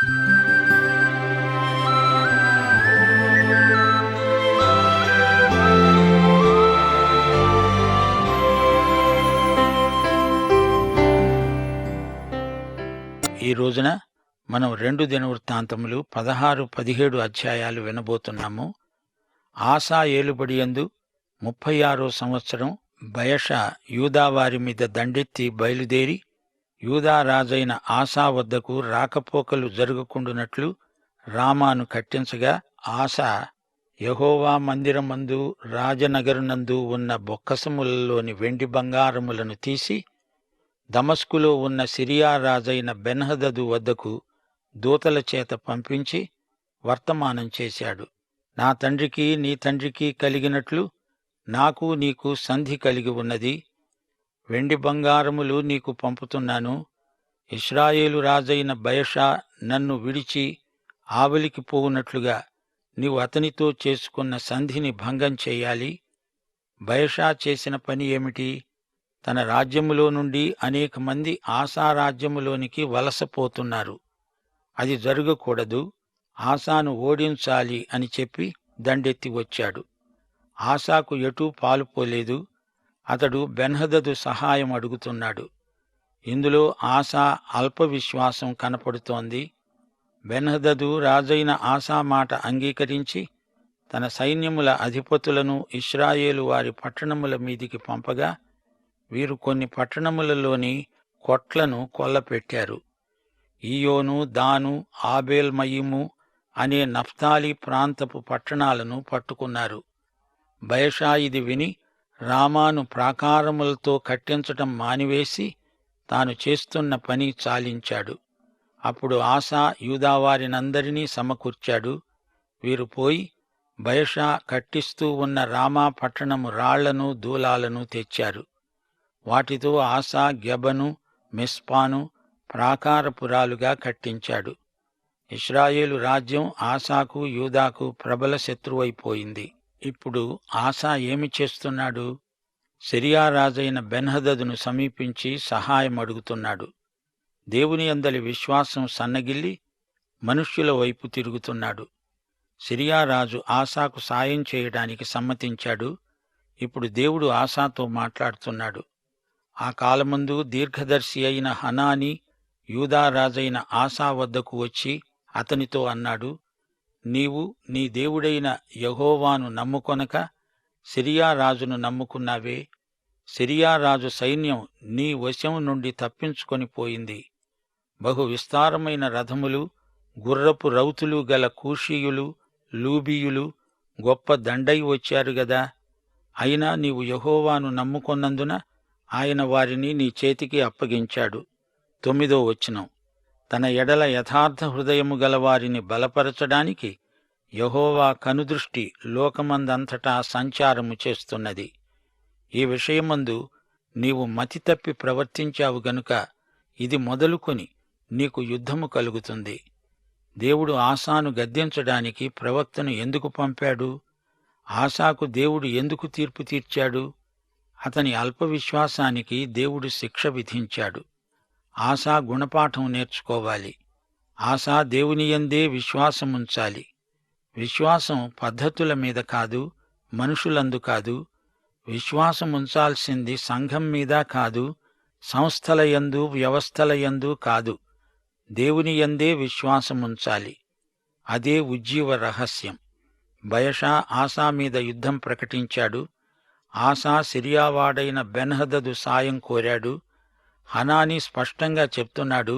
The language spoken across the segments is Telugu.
ఈ రోజున మనం 2 దినవృత్తాంతములు 16, 17 అధ్యాయాలు వినబోతున్నాము. ఆసా ఏలుబడియందు 36 సంవత్సరం బయషా యూదావారి మీద దండెత్తి బయలుదేరి యూదా రాజైన ఆసా వద్దకు రాకపోకలు జరగకుండునట్లు రామాను కట్టించగా, ఆసా యెహోవా మందిరమందు రాజనగరునందు ఉన్న బొక్కసములలోని వెండి బంగారములను తీసి దమస్కులో ఉన్న సిరియా రాజైన బెన్హదదు వద్దకు దూతల చేత పంపించి వర్తమానం చేశాడు. నా తండ్రికి నీ తండ్రికి కలిగినట్లు నాకు నీకు సంధి కలిగి ఉన్నది. వెండి బంగారములు నీకు పంపుతున్నాను. ఇశ్రాయేలు రాజైన బయషా నన్ను విడిచి ఆవలికి పోవునట్లుగా నీవు అతనితో చేసుకున్న సంధిని భంగం చేయాలి. బయషా చేసిన పని ఏమిటి? తన రాజ్యములో నుండి అనేక మంది ఆసా రాజ్యములోనికి వలసపోతున్నారు. అది జరగకూడదు. ఆసాను ఓడించాలి అని చెప్పి దండెత్తి వచ్చాడు. ఆసాకు ఎటూ పాలుపోలేదు. అతడు బెన్హదదు సహాయం అడుగుతున్నాడు. ఇందులో ఆసా అల్ప విశ్వాసం కనపడుతోంది. బెన్హదదు రాజైన ఆసా మాట అంగీకరించి తన సైన్యముల అధిపతులను ఇశ్రాయేలు వారి పట్టణముల మీదికి పంపగా, వీరు కొన్ని పట్టణములలోని కొట్లను కొల్లపెట్టారు. ఈయోను, దాను, ఆబేల్మయీము అనే నఫ్తాలి ప్రాంతపు పట్టణాలను పట్టుకున్నారు. బయషా ఇది విని రామాను ప్రాకారములతో కట్టించటం మానివేసి తాను చేస్తున్న పని చాలించాడు. అప్పుడు ఆసా యూదావారినందరినీ సమకూర్చాడు. వీరు పోయి బయషా కట్టిస్తూ ఉన్న రామా పట్టణము రాళ్లను దూలాలను తెచ్చారు. వాటితో ఆసా గెబను, మిస్పాను ప్రాకారపురాలుగా కట్టించాడు. ఇశ్రాయేలు రాజ్యం ఆసాకు యూదాకు ప్రబల శత్రువైపోయింది. ఇప్పుడు ఆసా ఏమి చేస్తున్నాడు? సిరియా రాజైన బెన్హదదును సమీపించి సహాయం అడుగుతున్నాడు. దేవుని యందలి విశ్వాసం సన్నగిల్లి మనుష్యుల వైపు తిరుగుతున్నాడు. సిరియా రాజు ఆసాకు సాయం చేయడానికి సమ్మతించాడు. ఇప్పుడు దేవుడు ఆసాతో మాట్లాడుతున్నాడు. ఆ కాలమందు దీర్ఘదర్శి అయిన హనానీ యూదా రాజైన ఆసా వద్దకు వచ్చి అతనితో అన్నాడు, నీవు నీ దేవుడైన యెహోవాను నమ్ముకొనక సిరియా రాజును నమ్ముకున్నావే. సిరియా రాజు సైన్యం నీ వశం నుండి తప్పించుకొని పోయింది. బహు విస్తారమైన రథములు, గుర్రపు రౌతులు గల కూషీయులు, లూబీయులు గొప్ప దండై వచ్చారు గదా. అయినా నీవు యెహోవాను నమ్ముకొన్నందున ఆయన వారిని నీ చేతికి అప్పగించాడు. 9వ వచనం, తన ఎడల యథార్థ హృదయము గలవారిని బలపరచడానికి యెహోవా కనుదృష్టి లోకమందంతటా సంచారము చేస్తున్నది. ఈ విషయమందు నీవు మతి తప్పి ప్రవర్తించావు గనుక ఇది మొదలుకొని నీకు యుద్ధము కలుగుతుంది. దేవుడు ఆసాను గద్దించడానికి ప్రవక్తను ఎందుకు పంపాడు? ఆసాకు దేవుడు ఎందుకు తీర్పు తీర్చాడు? అతని అల్పవిశ్వాసానికి దేవుడు శిక్ష విధించాడు. ఆసా గుణపాఠం నేర్చుకోవాలి. ఆసా దేవునియందే విశ్వాసముంచాలి. విశ్వాసం పద్ధతుల మీద కాదు, మనుషులందు కాదు. విశ్వాసముంచాల్సింది సంఘం మీద కాదు, సంస్థలయందు వ్యవస్థలయందు కాదు. దేవునియందే విశ్వాసముంచాలి. అదే ఉజ్జీవ రహస్యం. బయషా ఆసా మీద యుద్ధం ప్రకటించాడు. ఆసా సిరియావాడైన బెన్హదదు సాయం కోరాడు. హనానీ స్పష్టంగా చెప్తున్నాడు,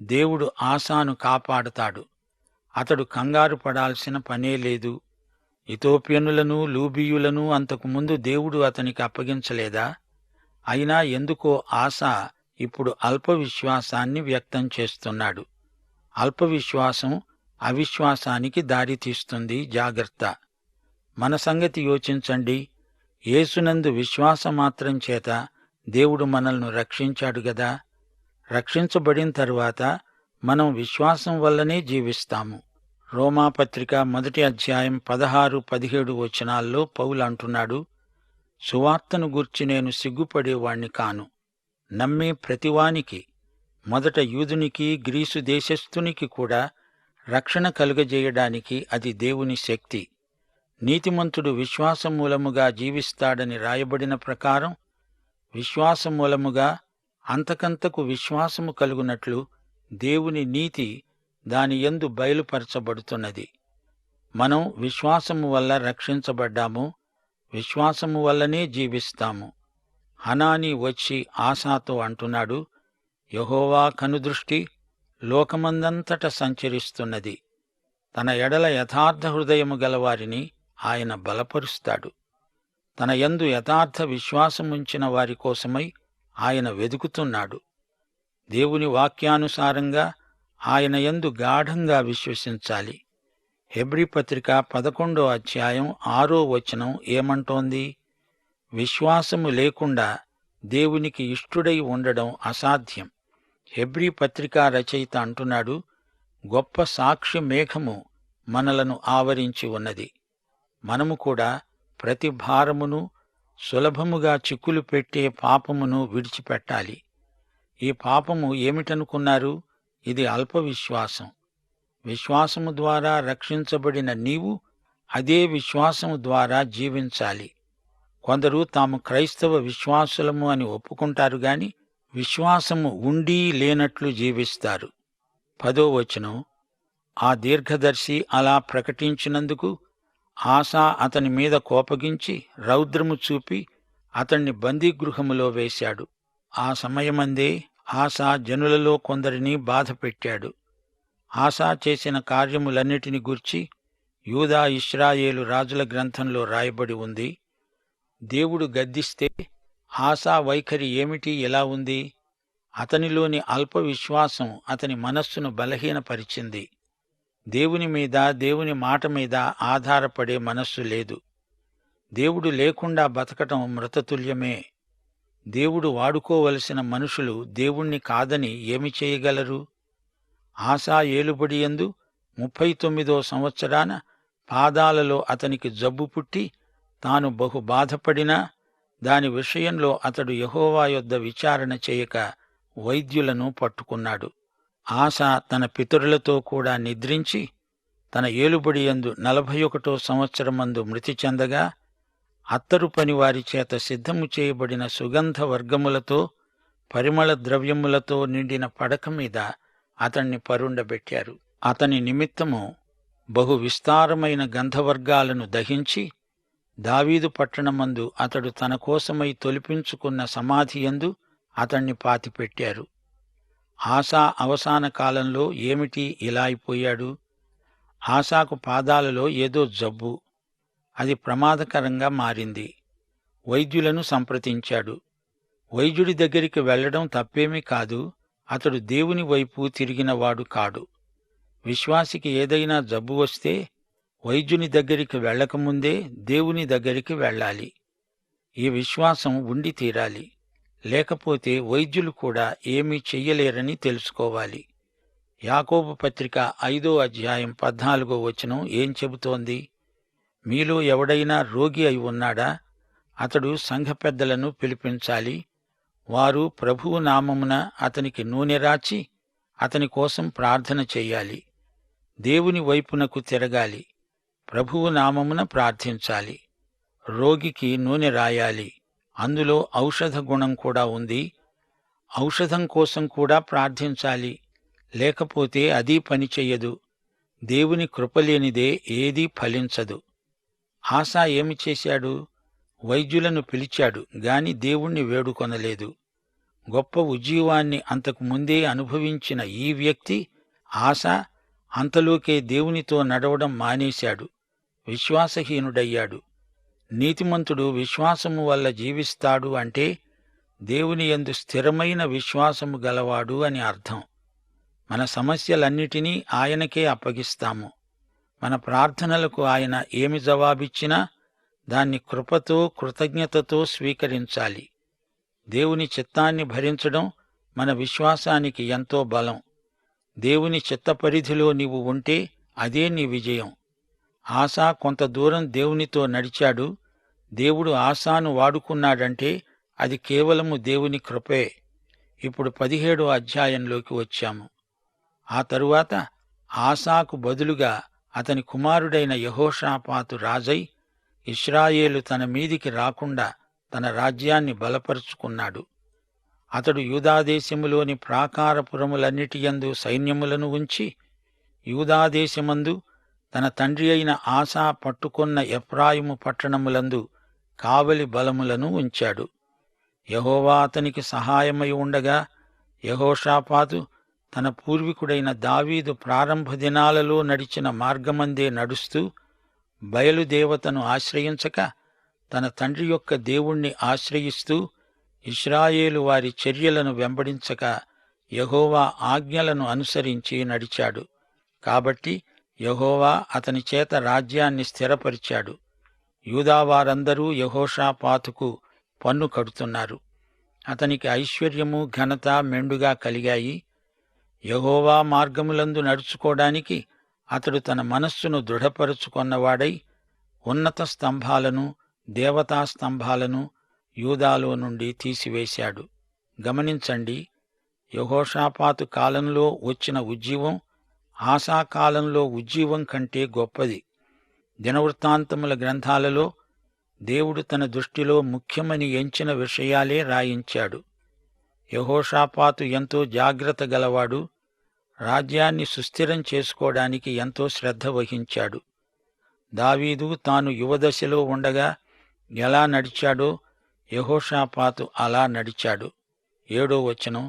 దేవుడు ఆసాను కాపాడుతాడు. అతడు కంగారు పడాల్సిన పనే లేదు. ఇతోప్యనులను, లూబీయులను అంతకుముందు దేవుడు అతనికి అప్పగించలేదా? అయినా ఎందుకో ఆసా ఇప్పుడు అల్పవిశ్వాసాన్ని వ్యక్తం చేస్తున్నాడు. అల్పవిశ్వాసం అవిశ్వాసానికి దారితీస్తుంది. జాగ్రత్త. మన సంగతి యోచించండి. యేసునందు విశ్వాసమాత్రం చేత దేవుడు మనల్ని రక్షించాడు గదా. రక్షించబడిన తరువాత మనం విశ్వాసం వల్లనే జీవిస్తాము. రోమాపత్రిక 1వ అధ్యాయం 16, 17 వచనాల్లో పౌలు అంటున్నాడు, సువార్తను గూర్చి నేను సిగ్గుపడేవాణ్ణి కాను. నమ్మే ప్రతివానికి మొదట యూదునికి, గ్రీసు దేశస్థునికి కూడా రక్షణ కలుగజేయడానికి అది దేవుని శక్తి. నీతిమంతుడు విశ్వాసమూలముగా జీవిస్తాడని రాయబడిన ప్రకారం విశ్వాసమూలముగా అంతకంతకు విశ్వాసము కలుగునట్లు దేవుని నీతి దానియందు బయలుపరచబడుతున్నది. మనం విశ్వాసము వల్ల రక్షించబడ్డాము, విశ్వాసము వల్లనే జీవిస్తాము. హనానీ వచ్చి ఆసాతో అంటున్నాడు, యెహోవా కనుదృష్టి లోకమందంతట సంచరిస్తున్నది. తన ఎడల యథార్థ హృదయము గలవారిని ఆయన బలపరుస్తాడు. తన యందు యథార్థ విశ్వాసముంచిన వారి కోసమై ఆయన వెదుకుతున్నాడు. దేవుని వాక్యానుసారంగా ఆయన యందు గాఢంగా విశ్వసించాలి. హెబ్రీ పత్రిక 11వ అధ్యాయం 6వ వచనం ఏమంటోంది? విశ్వాసము లేకుండా దేవునికి ఇష్టుడై ఉండడం అసాధ్యం. హెబ్రీ పత్రికా రచయిత అంటున్నాడు, గొప్ప సాక్షి మేఘము మనలను ఆవరించి ఉన్నది. మనము కూడా ప్రతి భారమును, సులభముగా చిక్కులు పెట్టే పాపమును విడిచిపెట్టాలి. ఈ పాపము ఏమిటనుకున్నారు? ఇది అల్ప విశ్వాసం. విశ్వాసము ద్వారా రక్షించబడిన నీవు అదే విశ్వాసము ద్వారా జీవించాలి. కొందరు తాము క్రైస్తవ విశ్వాసులము అని ఒప్పుకుంటారు గాని విశ్వాసము ఉండి లేనట్లు జీవిస్తారు. 10వ వచనం, ఆ దీర్ఘదర్శి అలా ప్రకటించినందుకు ఆసా అతని మీద కోపగించి రౌద్రము చూపి అతణ్ణి బందీగృహములో వేశాడు. ఆ సమయమందే ఆసా జనులలో కొందరిని బాధపెట్టాడు. ఆసా చేసిన కార్యములన్నిటిని గూర్చి యూదా, ఇశ్రాయేలు రాజుల గ్రంథంలో రాయబడి ఉంది. దేవుడు గద్దిస్తే ఆసా వైఖరి ఏమిటి, ఎలా ఉంది? అతనిలోని అల్ప విశ్వాసం అతని మనస్సును బలహీనపరిచింది. దేవుని మీద, దేవుని మాట మీద ఆధారపడే మనస్సు లేదు. దేవుడు లేకుండా బతకటం మృతతుల్యమే. దేవుడు వాడుకోవలసిన మనుషులు దేవుణ్ణి కాదని ఏమి చేయగలరు? ఆసా ఏలుబడియందు 39వ సంవత్సరాన పాదాలలో అతనికి జబ్బు పుట్టి తాను బహు బాధపడినా దాని విషయంలో అతడు యెహోవా యొద్ద విచారణ చేయక వైద్యులను పట్టుకున్నాడు. ఆసా తన పితరులతో కూడా నిద్రించి తన ఏలుబడియందు 41వ సంవత్సరమందు మృతి చెందగా అత్తరు పనివారి చేత సిద్ధము చేయబడిన సుగంధ వర్గములతో, పరిమళ ద్రవ్యములతో నిండిన పడక మీద అతణ్ణి పరుండబెట్టారు. అతని నిమిత్తము బహు విస్తారమైన గంధవర్గాలను దహించి దావీదు పట్టణమందు అతడు తన కోసమై తొలిపించుకున్న సమాధియందు అతణ్ణి పాతిపెట్టారు. ఆసా అవసాన కాలంలో ఏమిటి ఇలా అయిపోయాడు? ఆసాకు పాదాలలో ఏదో జబ్బు. అది ప్రమాదకరంగా మారింది. వైద్యులను సంప్రదించాడు. వైద్యుడి దగ్గరికి వెళ్లడం తప్పేమీ కాదు. అతడు దేవుని వైపు తిరిగినవాడు కాడు. విశ్వాసికి ఏదైనా జబ్బు వస్తే వైద్యుని దగ్గరికి వెళ్లకముందే దేవుని దగ్గరికి వెళ్ళాలి. ఈ విశ్వాసం ఉండి తీరాలి. లేకపోతే వైద్యులు కూడా ఏమీ చెయ్యలేరని తెలుసుకోవాలి. యాకోబు పత్రిక 5వ అధ్యాయం 14వ వచనం ఏం చెబుతోంది? మీలో ఎవడైనా రోగి అయి ఉన్నాడా? అతడు సంఘ పెద్దలను పిలిపించాలి. వారు ప్రభువు నామమున అతనికి నూనె రాచి అతని కోసం ప్రార్థన చెయ్యాలి. దేవుని వైపునకు తిరగాలి. ప్రభువు నామమున ప్రార్థించాలి. రోగికి నూనె రాయాలి. అందులో ఔషధ గుణం కూడా ఉంది. ఔషధం కోసం కూడా ప్రార్థించాలి. లేకపోతే అదీ పనిచెయ్యదు. దేవుని కృపలేనిదే ఏదీ ఫలించదు. ఆసా ఏమి చేశాడు? వైద్యులను పిలిచాడు గాని దేవుణ్ణి వేడుకొనలేదు. గొప్ప ఉజ్జీవాన్ని అంతకు ముందే అనుభవించిన ఈ వ్యక్తి ఆసా అంతలోకే దేవునితో నడవడం మానేశాడు. విశ్వాసహీనుడయ్యాడు. నీతిమంతుడు విశ్వాసము వల్ల జీవిస్తాడు అంటే దేవుని యందు స్థిరమైన విశ్వాసము గలవాడు అని అర్థం. మన సమస్యలన్నిటినీ ఆయనకే అప్పగిస్తాము. మన ప్రార్థనలకు ఆయన ఏమి జవాబిచ్చినా దాన్ని కృపతో, కృతజ్ఞతతో స్వీకరించాలి. దేవుని చిత్తాన్ని భరించడం మన విశ్వాసానికి ఎంతో బలం. దేవుని చిత్తపరిధిలో నీవు ఉంటే అదే నీ విజయం. ఆసా కొంత దూరం దేవునితో నడిచాడు. దేవుడు ఆసాను వాడుకున్నాడంటే అది కేవలము దేవుని కృపే. ఇప్పుడు 17వ అధ్యాయంలోకి వచ్చాము. ఆ తరువాత ఆసాకు బదులుగా అతని కుమారుడైన యెహోషాపాతు రాజై ఇశ్రాయేలు తన మీదికి రాకుండా తన రాజ్యాన్ని బలపరుచుకున్నాడు. అతడు యూదాదేశములోని ప్రాకారపురములన్నిటియందు సైన్యములను ఉంచి, యూదాదేశమందు తన తండ్రి అయిన ఆసా పట్టుకొన్న ఎఫ్రాయిము పట్టణములందు కావలి బలములను ఉంచాడు. యెహోవా అతనికి సహాయమై ఉండగా యెహోషాపాతు తన పూర్వీకుడైన దావీదు ప్రారంభ దినాలలో నడిచిన మార్గమందే నడుస్తూ బయలుదేవతను ఆశ్రయించక తన తండ్రి యొక్క దేవుణ్ణి ఆశ్రయిస్తూ ఇశ్రాయేలు వారి చర్యలను వెంబడించక యెహోవా ఆజ్ఞలను అనుసరించి నడిచాడు. కాబట్టి యెహోవా అతని చేత రాజ్యాన్ని స్థిరపరిచాడు. యూదావారందరూ యెహోషాపాతుకు పన్ను కడుతున్నారు. అతనికి ఐశ్వర్యము ఘనత మెండుగా కలిగాయి. యెహోవా మార్గములందు నడుచుకోవడానికి అతడు తన మనస్సును దృఢపరుచుకొన్నవాడై ఉన్నత స్తంభాలను, దేవతా స్తంభాలను యూదాలో నుండి తీసివేశాడు. గమనించండి, యెహోషాపాతు కాలంలో వచ్చిన ఉజ్జీవం ఆసా కాలంలో ఉజ్జీవం కంటే గొప్పది. దినవృత్తాంతముల గ్రంథాలలో దేవుడు తన దృష్టిలో ముఖ్యమని ఎంచిన విషయాలే రాయించాడు. యెహోషాపాతు ఎంతో జాగ్రత్త గలవాడు. రాజ్యాన్ని సుస్థిరం చేసుకోవడానికి ఎంతో శ్రద్ధ వహించాడు. దావీదు తాను యువదశలో ఉండగా ఎలా నడిచాడో యెహోషాపాతు అలా నడిచాడు. 7వ వచనం,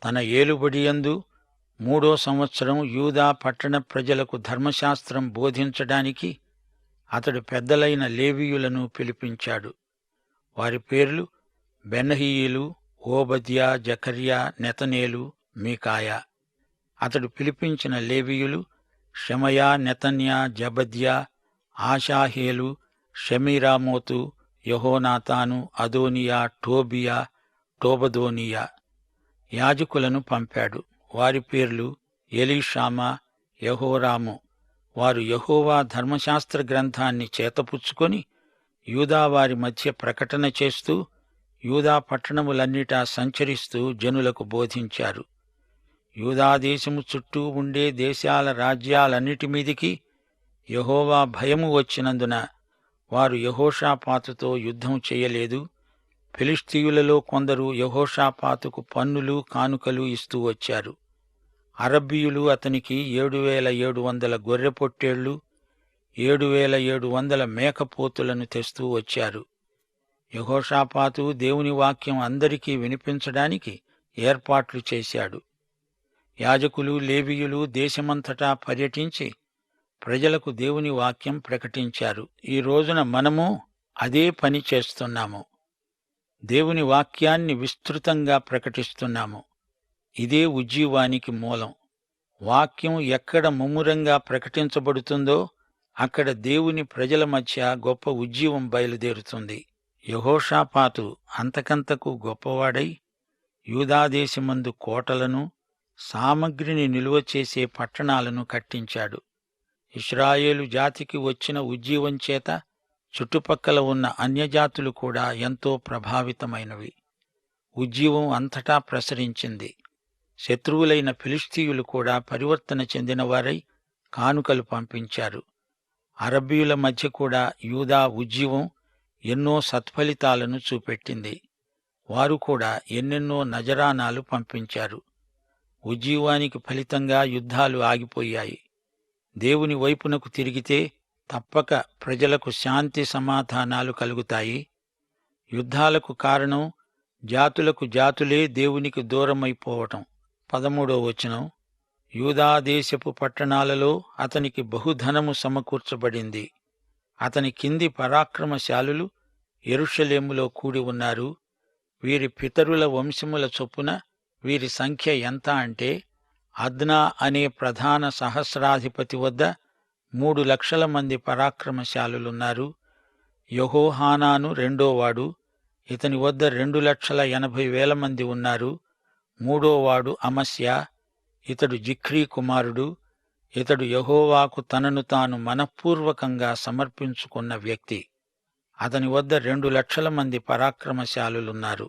తన ఏలుబడియందు 3వ సంవత్సరం యూదా పట్టణ ప్రజలకు ధర్మశాస్త్రం బోధించడానికి అతడు పెద్దలైన లేవీయులను పిలిపించాడు. వారి పేర్లు బెన్హయీలు, ఓబద్యా, జకర్యా, నెతనేలు, మీకాయా. అతడు పిలిపించిన లేవీయులు షెమయా, నెతన్యా, జబద్యా, ఆషాహేలు, షమీరామోతు, యెహోనాతాను, అదోనియా, టోబియా, టోబదోనియా. యాజకులను పంపాడు. వారి పేర్లు ఎలీషామా, యెహోరాము. వారు యెహోవా ధర్మశాస్త్ర గ్రంథాన్ని చేతపుచ్చుకొని యూదావారి మధ్య ప్రకటన చేస్తూ యూదా పట్టణములన్నిటా సంచరిస్తూ జనులకు బోధించారు. యూదాదేశము చుట్టూ ఉండే దేశాల రాజ్యాలన్నిటి మీదికి యెహోవా భయము వచ్చినందున వారు యెహోషాపాతుతో యుద్ధం చేయలేదు. ఫిలిష్తీయులలో కొందరు యెహోషాపాతుకు పన్నులు, కానుకలు ఇస్తూ వచ్చారు. అరబ్బీయులు అతనికి 7,700 గొర్రె పొట్టేళ్లు, 7,700 మేకపోతులను తెస్తూ వచ్చారు. యెహోషాపాతు దేవుని వాక్యం అందరికీ వినిపించడానికి ఏర్పాట్లు చేశాడు. యాజకులు, లేవీయులు దేశమంతటా పర్యటించి ప్రజలకు దేవుని వాక్యం ప్రకటించారు. ఈ రోజున మనము అదే పని చేస్తున్నాము. దేవుని వాక్యాన్ని విస్తృతంగా ప్రకటిస్తున్నాము. ఇదే ఉజ్జీవానికి మూలం. వాక్యం ఎక్కడ ముమ్మురంగా ప్రకటించబడుతుందో అక్కడ దేవుని ప్రజల మధ్య గొప్ప ఉజ్జీవం బయలుదేరుతుంది. యెహోషాపాతు అంతకంతకు గొప్పవాడై యూదాదేశమందు కోటలను, సామగ్రిని నిలువ చేసే పట్టణాలను కట్టించాడు. ఇశ్రాయేలు జాతికి వచ్చిన ఉజ్జీవం చేత చుట్టుపక్కల ఉన్న అన్యజాతులు కూడా ఎంతో ప్రభావితమైనవి. ఉజ్జీవం అంతటా ప్రసరించింది. శత్రువులైన ఫిలిష్తీయులు కూడా పరివర్తన చెందినవారై కానుకలు పంపించారు. అరబ్బీయుల మధ్య కూడా యూదా ఉజ్జీవం ఎన్నో సత్ఫలితాలను చూపెట్టింది. వారు కూడా ఎన్నెన్నో నజరానాలు పంపించారు. ఉజ్జీవానికి ఫలితంగా యుద్ధాలు ఆగిపోయాయి. దేవుని వైపునకు తిరిగితే తప్పక ప్రజలకు శాంతి సమాధానాలు కలుగుతాయి. యుద్ధాలకు కారణం జాతులకు జాతులే దేవునికి దూరమైపోవటం. 13వ వచనం, యూదాదేశపు పట్టణాలలో అతనికి బహుధనము సమకూర్చబడింది. అతని కింది పరాక్రమశాలులు యెరూషలేములో కూడి ఉన్నారు. వీరి పితరుల వంశముల చొప్పున వీరి సంఖ్య ఎంత అంటే, అద్నా అనే ప్రధాన సహస్రాధిపతి వద్ద 3,00,000 మంది పరాక్రమశాలులున్నారు. యెహోహానాను రెండోవాడు, ఇతని వద్ద 2,80,000 మంది ఉన్నారు. మూడోవాడు అమస్యా, ఇతడు జిఖ్రీ కుమారుడు. ఇతడు యెహోవాకు తనను తాను మనఃపూర్వకంగా సమర్పించుకున్న వ్యక్తి. అతని వద్ద 2,00,000 మంది పరాక్రమశాలులున్నారు.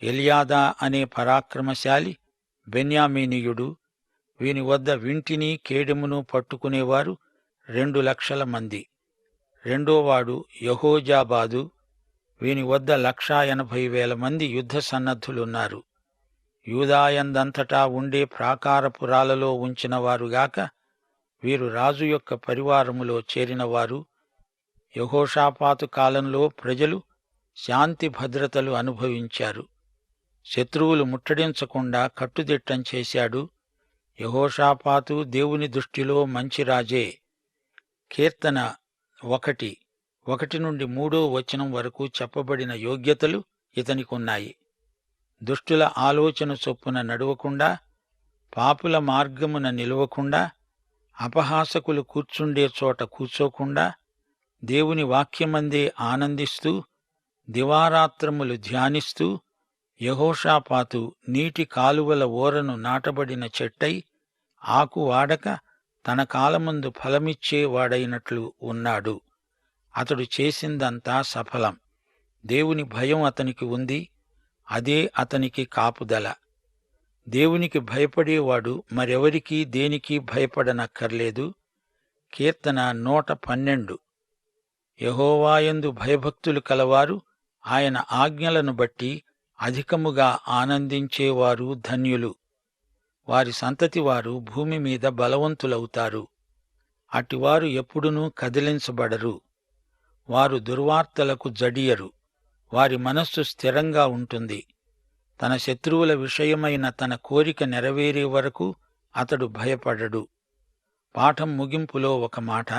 ఎలియాదా అనే పరాక్రమశాలి బెన్యామీనీయుడు. వీని వద్ద వింటిని కేడెమును పట్టుకునేవారు 2,00,000 మంది. రెండోవాడు యెహోజాబాదు. వీని వద్ద 1,80,000 మంది యుద్ధ సన్నద్ధులున్నారు. యూదాయందంతటా ఉండే ప్రాకారపురాలలో ఉంచినవారుగాక వీరు రాజు యొక్క పరివారములో చేరినవారు. యెహోషాపాతు కాలంలో ప్రజలు శాంతి భద్రతలు అనుభవించారు. శత్రువులు ముట్టడించకుండా కట్టుదిట్టం చేశాడు. యెహోషాపాతు దేవుని దృష్టిలో మంచి రాజే. కీర్తన 1:1-3 వరకు చెప్పబడిన యోగ్యతలు ఇతనికున్నాయి. దుష్టుల ఆలోచన చొప్పున నడవకుండా, పాపుల మార్గమున నిలవకుండా, అపహాసకులు కూర్చుండే చోట కూర్చోకుండా, దేవుని వాక్యమందే ఆనందిస్తూ, దివారాత్రములు ధ్యానిస్తూ, యెహోషాపాతు నీటి కాలువల ఓరను నాటబడిన చెట్టై ఆకు వాడక తన కాలమందు ఫలమిచ్చే వాడైనట్లు ఉన్నాడు. అతడు చేసిందంతా సఫలం. దేవుని భయం అతనికి ఉంది. అదే అతనికి కాపుదల. దేవునికి భయపడేవాడు మరెవరికీ దేనికి భయపడనక్కర్లేదు. కీర్తన 112. యెహోవాయందు భయభక్తులు కలవారు ఆయన ఆజ్ఞలను బట్టి అధికముగా ఆనందించేవారు ధన్యులు. వారి సంతతివారు భూమి మీద బలవంతులవుతారు. అటివారు ఎప్పుడునూ కదిలించబడరు. వారు దుర్వార్తలకు జడియరు. వారి మనస్సు స్థిరంగా ఉంటుంది. తన శత్రువుల విషయమైన తన కోరిక నెరవేరే వరకు అతడు భయపడడు. పాఠం ముగింపులో ఒక మాట.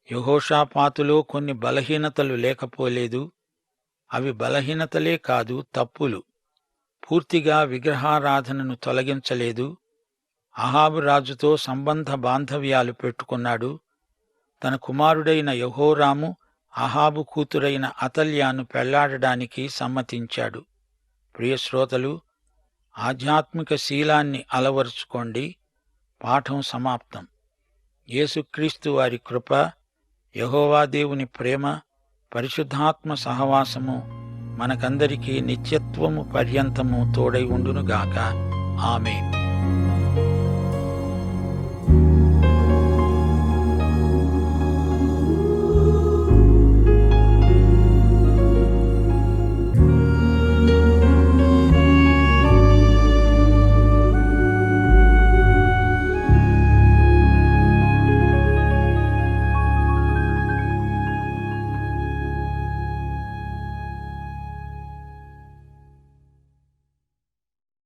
యెహోషాపాతులో కొన్ని బలహీనతలు లేకపోలేదు. అవి బలహీనతలే కాదు, తప్పులు. పూర్తిగా విగ్రహారాధనను తొలగించలేదు. అహాబు రాజుతో సంబంధ బాంధవ్యాలు పెట్టుకున్నాడు. తన కుమారుడైన యెహోరాము అహాబు కూతురైన అతల్యాను పెళ్లాడడానికి సమ్మతించాడు. ప్రియశ్రోతలు, ఆధ్యాత్మిక శీలాన్ని అలవరుచుకోండి. పాఠం సమాప్తం. యేసుక్రీస్తు వారి కృప, యెహోవా దేవుని ప్రేమ, పరిశుద్ధాత్మ సహవాసము మనకందరికీ నిత్యత్వము పర్యంతము తోడై ఉండునుగాక. ఆమేన్.